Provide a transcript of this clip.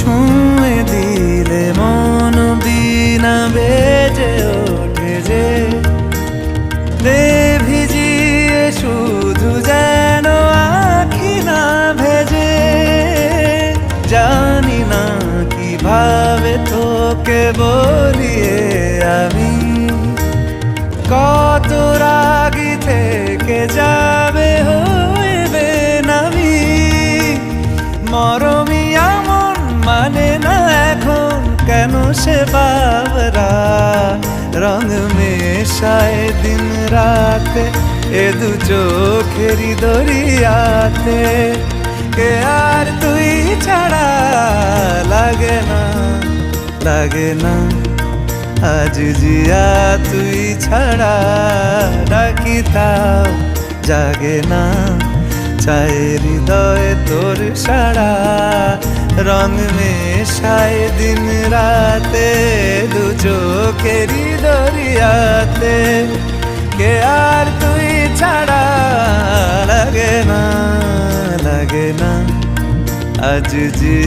ছুঁয়ে দিলে মন বিনা বেজে ওঠে যে দে ভিজিয়ে শুধু যেন আখি না ভেজে। জানি না কিভাবে তোকে বলিয়ে আমি কত রাগি থেকে যাবে হইবে নামি। মরমি এমন মানে না এখন কেন সে বাবরা রং মেশায় দিন রাতে এ দু চোখেরই দরিয়াতে। কে আর তুই ছাড়া লাগে না লাগে না আজ জিয়া তুই ছাড়া ডাকি তাও জাগে না। চায় হৃদয় তোর সারা রং মেশায় দিন রাতে দু চোখেরই দরিয়াতে। কে আর তুই ছাড়া লাগে না লাগে না আজ জি